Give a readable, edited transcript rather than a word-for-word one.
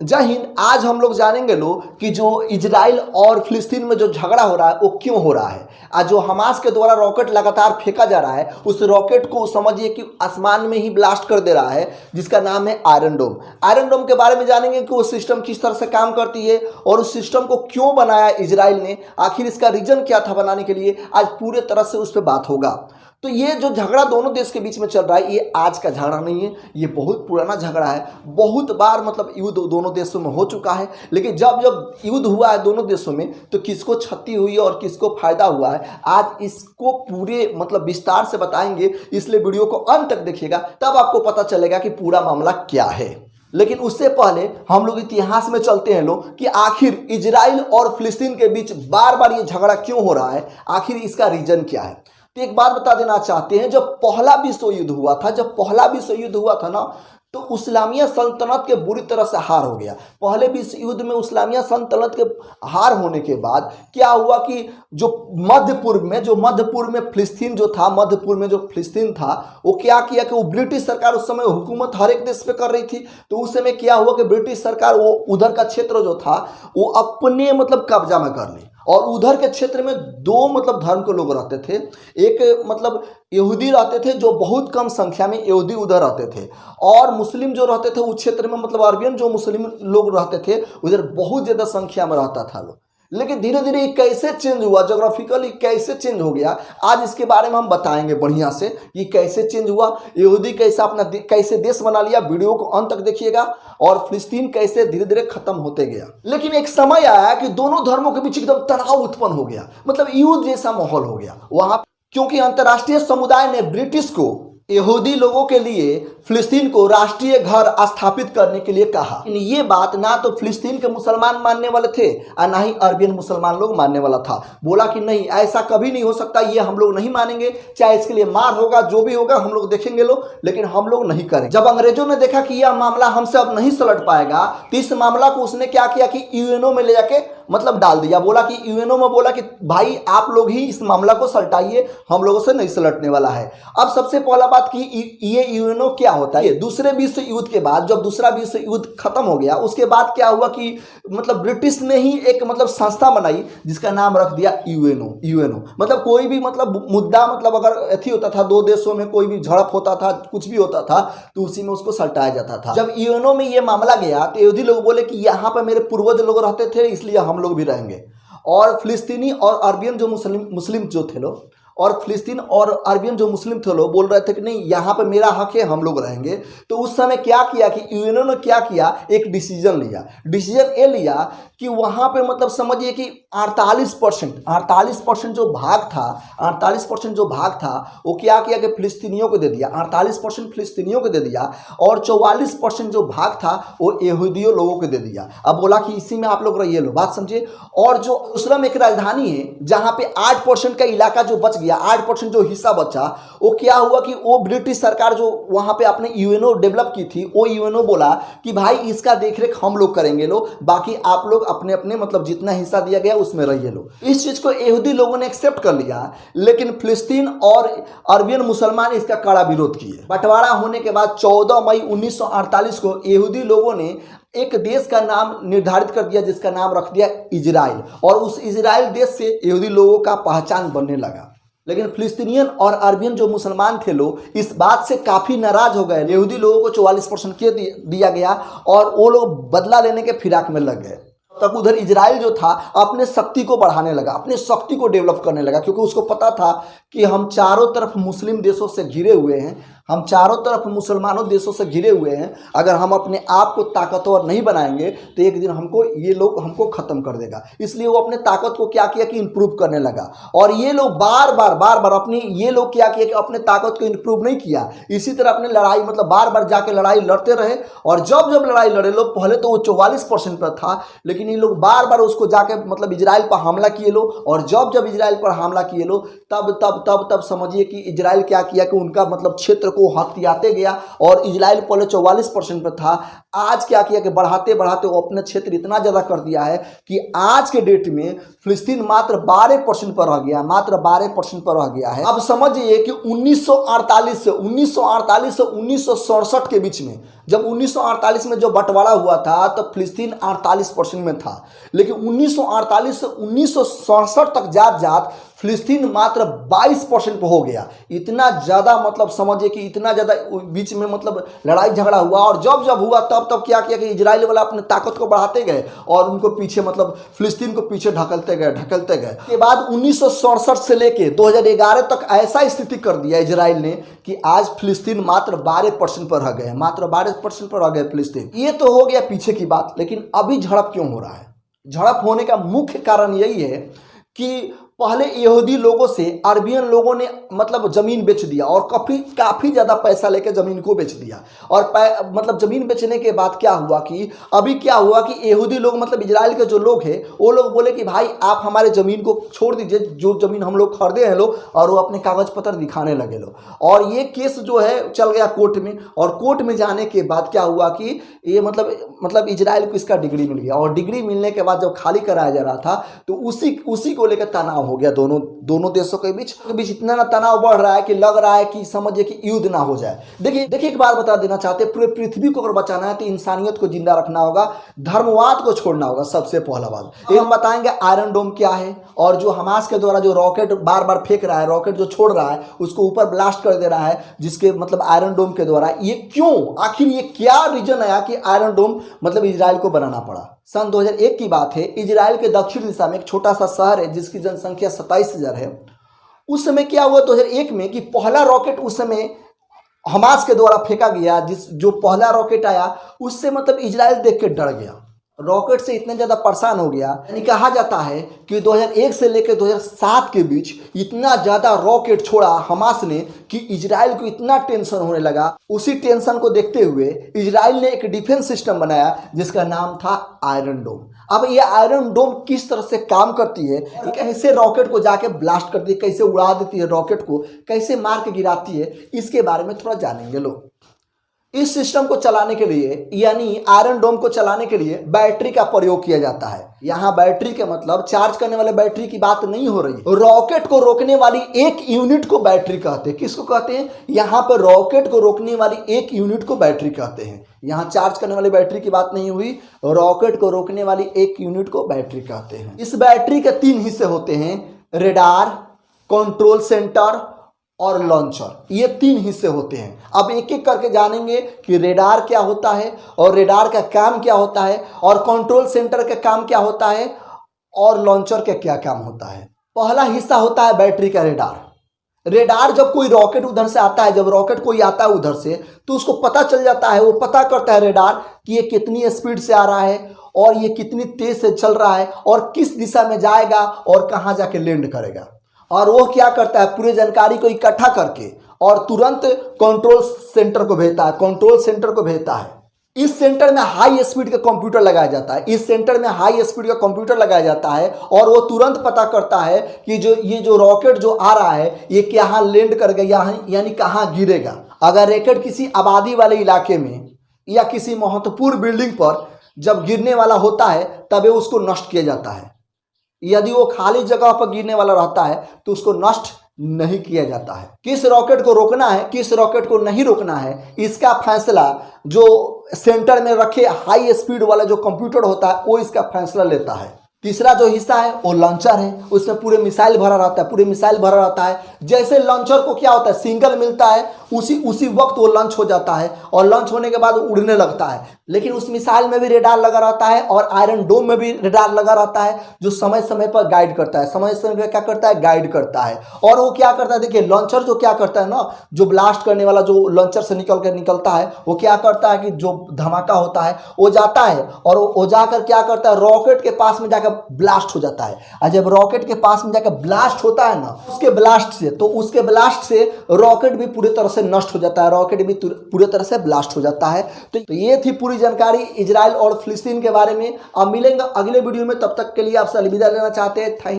जय हिंद। आज हम लोग जानेंगे लोग कि जो इजराइल और फिलिस्तीन में जो झगड़ा हो रहा है वो क्यों हो रहा है। आज जो हमास के द्वारा रॉकेट लगातार फेंका जा रहा है उस रॉकेट को समझिए कि आसमान में ही ब्लास्ट कर दे रहा है, जिसका नाम है आयरन डोम। आयरन डोम के बारे में जानेंगे कि वो सिस्टम किस तरह से काम करती है और उस सिस्टम को क्यों बनाया इजराइल ने, आखिर इसका रीजन क्या था बनाने के लिए। आज पूरे तरह से उस पर बात होगा। तो ये जो झगड़ा दोनों देश के बीच में चल रहा है ये आज का झगड़ा नहीं है, ये बहुत पुराना झगड़ा है। बहुत बार मतलब युद्ध दोनों देशों में हो चुका है, लेकिन जब जब युद्ध हुआ है दोनों देशों में तो किसको क्षति हुई और किसको फायदा हुआ है, आज इसको पूरे मतलब विस्तार से बताएंगे। इसलिए वीडियो को अंत तक देखिएगा, तब आपको पता चलेगा कि पूरा मामला क्या है। लेकिन उससे पहले हम लोग इतिहास में चलते हैं लोग कि आखिर इजराइल और फिलिस्तीन के बीच बार बार ये झगड़ा क्यों हो रहा है, आखिर इसका रीजन क्या है। तो एक बात बता देना चाहते हैं, जब पहला विश्व युद्ध हुआ था ना, तो इस्लामिया सल्तनत के बुरी तरह से हार हो गया। पहले विश्व युद्ध में इस्लामिया सल्तनत के हार होने के बाद क्या हुआ कि जो मध्य पूर्व में फिलिस्तीन था वो क्या किया कि वो ब्रिटिश सरकार उस समय हुकूमत हर एक देश पे कर रही थी। तो उस समय क्या हुआ कि ब्रिटिश सरकार वो उधर का क्षेत्र जो था वो अपने मतलब कब्जा में कर ली। और उधर के क्षेत्र में दो मतलब धर्म के लोग रहते थे। एक मतलब यहूदी रहते थे, जो बहुत कम संख्या में यहूदी उधर रहते थे, और मुस्लिम जो रहते थे उस क्षेत्र में मतलब अरबियन जो मुस्लिम लोग रहते थे उधर बहुत ज़्यादा संख्या में रहता था लोग। लेकिन धीरे धीरे ये कैसे चेंज हुआ, जोग्राफिकली कैसे चेंज हो गया, आज इसके बारे में हम बताएंगे बढ़िया से कि कैसे चेंज हुआ। यहूदी कैसा अपना कैसे देश बना लिया, वीडियो को अंत तक देखिएगा। और फिलिस्तीन कैसे धीरे धीरे खत्म होते गया। लेकिन एक समय आया कि दोनों धर्मों के बीच एकदम तनाव उत्पन्न हो गया, मतलब युद्ध जैसा माहौल हो गया वहां, क्योंकि अंतर्राष्ट्रीय समुदाय ने ब्रिटिश को यहूदी लोगों के लिए फिलिस्तीन को राष्ट्रीय घर स्थापित करने के लिए कहा। ये बात ना तो फिलिस्तीन के मुसलमान मानने वाले थे और ना ही अरबियन मुसलमान लोग मानने वाला था। बोला कि नहीं, ऐसा कभी नहीं हो सकता, ये हम लोग नहीं मानेंगे, चाहे इसके लिए मार होगा जो भी होगा हम लोग देखेंगे लोग, लेकिन हम लोग नहीं करेंगे। जब अंग्रेजों ने देखा कि यह मामला हमसे अब नहीं सलट पाएगा तो इस मामला को उसने क्या किया कि यूएनओ में ले जाके मतलब डाल दिया। बोला कि यूएनओ में बोला कि भाई आप लोग ही इस मामला को सलटाइए, हम लोगों से नहीं सलटने वाला है। अब सबसे पहला बात कि ये यूएनओ क्या होता है। दूसरे विश्व युद्ध के बाद जब दूसरा विश्व युद्ध खत्म हो गया उसके बाद क्या हुआ कि मतलब ब्रिटिश ने ही एक मतलब संस्था बनाई जिसका नाम रख दिया यूएनओ। मतलब कोई भी मतलब मुद्दा मतलब अगर ऐसी होता था, दो देशों में कोई भी झड़प होता था, कुछ भी होता था तो उसी में उसको सलटाया जाता था। जब यूएनओ में ये मामला गया तो यहूदी लोग बोले कि यहाँ पर मेरे पूर्वज लोग रहते थे इसलिए हम लोग भी रहेंगे। और फिलिस्तीनी और अरबियन जो मुस्लिम जो थे लोग, और फिलिस्तीन और अरबियन जो मुस्लिम थे लोग बोल रहे थे कि नहीं यहाँ पे मेरा हक है, हम लोग रहेंगे। तो उस समय क्या किया कि यूएनओ ने क्या किया, एक डिसीजन ये लिया कि वहाँ पे मतलब समझिए कि 48% जो भाग था वो क्या किया कि फिलिस्तीनियों को दे दिया, 48% फिलिस्तीनियों को दे दिया, और 44% जो भाग था वो यहूदियों लोगों को दे दिया। अब बोला कि इसी में आप लोग रहिए लो, बात समझिए। और जो यरूशलेम एक राजधानी है जहाँ पे 8% का इलाका जो बच गया, 8% जो हिस्सा बचा, वो क्या हुआ कि वो ब्रिटिश सरकार जो वहाँ पे अपने यूएनओ डेवलप की थी, वो यूएनओ बोला कि भाई इसका देखरेख हम लोग करेंगे लो, बाकी आप लोग अपने अपने मतलब जितना हिस्सा दिया गया उसमें रहिए लो। इस चीज को यहूदी लोगों ने एक्सेप्ट कर लिया, लेकिन फिलिस्तीन और अरबियन मुसलमान इसका कड़ा विरोध किए। बंटवारा होने के बाद 14 मई 1948 को यहूदी लोगों ने एक देश का नाम निर्धारित कर दिया जिसका नाम रख दिया इजराइल, और उस इजराइल देश से यहूदी लोगों का पहचान बनने लगा। लेकिन फिलिस्तीनियन और अरबियन जो मुसलमान थे लोग इस बात से काफ़ी नाराज हो गए। यहूदी लोगों को 44% दिया गया और वो लोग बदला लेने के फिराक में लग गए। तब उधर इजराइल जो था अपने शक्ति को बढ़ाने लगा, अपने शक्ति को डेवलप करने लगा, क्योंकि उसको पता था कि हम चारों तरफ मुस्लिम देशों से घिरे हुए हैं, हम चारों तरफ मुसलमानों देशों से घिरे हुए हैं। अगर हम अपने आप को ताकतवर नहीं बनाएंगे तो एक दिन ये लोग हमको ख़त्म कर देगा। इसलिए वो अपने ताकत को क्या किया कि इम्प्रूव करने लगा। और ये लोग बार बार अपनी ये लोग क्या किया कि अपने ताकत को इम्प्रूव नहीं किया, इसी तरह अपने लड़ाई मतलब बार बार जाके लड़ाई लड़ते रहे। और जब लड़ाई लड़े लोग, पहले तो वो 44% पर था, लेकिन ये लोग बार बार उसको जाके मतलब इजराइल पर हमला किए लो। और जब इजराइल पर हमला किए लो तब समझिए कि इजराइल क्या किया कि उनका मतलब क्षेत्र को हथियाते गया। और इजराइल पहले 44% पर था, आज क्या किया कि बढ़ाते वो अपने क्षेत्र इतना ज़्यादा कर दिया है कि आज के डेट में फिलिस्तीन मात्र 12% पर रह गया है। अब समझिए कि 1948 से 1967 के बीच में जब 1948 में जो बंटवारा हुआ था तो फिलिस्तीन 48% में था, लेकिन 1948 से 1967 तक जात जात फिलिस्तीन मात्र 22% पर हो गया। इतना ज़्यादा मतलब समझिए कि इतना ज़्यादा बीच में मतलब लड़ाई झगड़ा हुआ, और जब जब हुआ तब तब क्या किया कि इजराइल वाला अपने ताकत को बढ़ाते गए और उनको पीछे मतलब फिलिस्तीन को पीछे ढकलते गए। के बाद 1967 से लेके 2011 तक ऐसा स्थिति कर दिया इजराइल ने कि आज फिलिस्तीन मात्र 12% पर रह गए, मात्र 12% पर रह गए फिलिस्तीन। ये तो हो गया पीछे की बात, लेकिन अभी झड़प क्यों हो रहा है? झड़प होने का मुख्य कारण यही है कि पहले यहूदी लोगों से अरबियन लोगों ने मतलब ज़मीन बेच दिया और काफ़ी ज़्यादा पैसा लेकर ज़मीन को बेच दिया। और मतलब ज़मीन बेचने के बाद क्या हुआ कि अभी क्या हुआ कि यहूदी लोग मतलब इजराइल के जो लोग हैं वो लोग बोले कि भाई आप हमारे ज़मीन को छोड़ दीजिए, जो ज़मीन हम लोग खरीदे हैं लोग, और वो अपने कागज़ पत्र दिखाने लगे लोग। और ये केस जो है चल गया कोर्ट में, और कोर्ट में जाने के बाद क्या हुआ कि ये मतलब इजराइल को इसका डिग्री मिल गया, और डिग्री मिलने के बाद जब खाली कराया जा रहा था तो उसी को लेकर तनाव हो गया दोनों देशों के बीच इतना ना तनाव बढ़ रहा है कि लग रहा है कि समझिए कि युद्ध ना हो जाए। देखिए एक बार बता देना चाहते हैं, पूरे पृथ्वी को अगर बचाना है तो इंसानियत को जिंदा रखना होगा, धर्मवाद को छोड़ना होगा सबसे पहला बात। हम बताएंगे आयरन डोम क्या है, और जो हमास के द्वारा जो रॉकेट बार बार फेंक रहा है, रॉकेट जो छोड़ रहा है उसको ऊपर ब्लास्ट कर दे रहा है, जिसके मतलब आयरन डोम के द्वारा, ये क्यों, आखिर ये क्या रीजन आया कि आयरन डोम मतलब इजराइल को बनाना पड़ा। सन 2001 की बात है, इजराइल के दक्षिण दिशा में एक छोटा सा शहर है जिसकी जनसंख्या 27,000 है। उस समय क्या हुआ 2001 में कि पहला रॉकेट उस समय हमास के द्वारा फेंका गया, जो पहला रॉकेट आया उससे मतलब इजराइल देख के डर गया, रॉकेट से इतना ज़्यादा परेशान हो गया। यानी कहा जाता है कि 2001 से लेकर 2007 के बीच इतना ज़्यादा रॉकेट छोड़ा हमास ने कि इजराइल को इतना टेंशन होने लगा। उसी टेंशन को देखते हुए इजराइल ने एक डिफेंस सिस्टम बनाया जिसका नाम था आयरन डोम। अब ये आयरन डोम किस तरह से काम करती है, कैसे रॉकेट को जाके ब्लास्ट करती है, कैसे उड़ा देती है रॉकेट को, कैसे मार के गिराती है, इसके बारे में थोड़ा जानेंगे लोग। इस सिस्टम को चलाने के लिए यानी आयरन डोम को चलाने के लिए बैटरी का प्रयोग किया जाता है। यहाँ बैटरी के मतलब चार्ज करने वाले बैटरी की बात नहीं हो रही, रॉकेट को रोकने वाली एक यूनिट को बैटरी कहते हैं। किसको कहते हैं? यहाँ पर रॉकेट को रोकने वाली एक यूनिट को बैटरी कहते हैं। यहाँ चार्ज करने वाली बैटरी की बात नहीं हुई, रॉकेट को रोकने वाली एक यूनिट को बैटरी कहते हैं। इस बैटरी के 3 हिस्से होते हैं, रेडार, कंट्रोल सेंटर और लॉन्चर। ये 3 हिस्से होते हैं। अब एक एक करके जानेंगे कि रेडार क्या होता है और रेडार का काम क्या होता है, और कंट्रोल सेंटर का काम क्या होता है, और लॉन्चर का क्या काम होता है। पहला हिस्सा होता है बैटरी का रेडार। रेडार जब कोई रॉकेट उधर से आता है, जब रॉकेट कोई आता है उधर से, तो उसको पता चल जाता है, वो पता करता है रेडार कि ये कितनी स्पीड से आ रहा है और ये कितनी तेज से चल रहा है और किस दिशा में जाएगा और कहाँ जाके लैंड करेगा। और वो क्या करता है, पूरी जानकारी को इकट्ठा करके और तुरंत कंट्रोल सेंटर को भेजता है। कंट्रोल सेंटर को भेजता है। इस सेंटर में हाई स्पीड का कंप्यूटर लगाया जाता है। इस सेंटर में हाई स्पीड का कंप्यूटर लगाया जाता है और वो तुरंत पता करता है कि ये जो रॉकेट जो आ रहा है ये कहाँ लैंड करेगा, यानी कहाँ गिरेगा। अगर रॉकेट किसी आबादी वाले इलाके में या किसी महत्वपूर्ण बिल्डिंग पर जब गिरने वाला होता है तब उसको नष्ट किया जाता है। यदि वो खाली जगह पर गिरने वाला रहता है तो उसको नष्ट नहीं किया जाता है। किस रॉकेट को रोकना है, किस रॉकेट को नहीं रोकना है, इसका फैसला जो सेंटर में रखे हाई स्पीड वाला जो कंप्यूटर होता है वो इसका फैसला लेता है। तीसरा जो हिस्सा है वो लॉन्चर है। उसमें पूरे मिसाइल भरा रहता है। जैसे लॉन्चर को क्या होता है, सिंगल मिलता है, उसी वक्त वो लॉन्च हो जाता है और लॉन्च होने के बाद उड़ने लगता है। लेकिन उस मिसाइल में भी रेडार लगा रहता है और आयरन डोम में भी रेडार लगा रहता है, जो समय समय पर गाइड करता है। समय समय पर क्या करता है, गाइड करता है। और वो क्या करता है, देखिए लॉन्चर जो क्या करता है ना, जो ब्लास्ट करने वाला जो लॉन्चर से निकलता है, वो क्या करता है कि जो धमाका होता है वो जाता है और वो जाकर क्या करता है, रॉकेट के पास में जाकर ब्लास्ट हो जाता है। और जब रॉकेट के पास में जाकर ब्लास्ट होता है ना, उसके ब्लास्ट से रॉकेट भी पूरी तरह से नष्ट हो जाता है, रॉकेट भी पूरी तरह से ब्लास्ट हो जाता है। तो ये थी पूरी जानकारी इजराइल और फिलिस्तीन के बारे में। अब मिलेंगे अगले वीडियो में, तब तक के लिए आपसे अलविदा लेना चाहते हैं। थैंक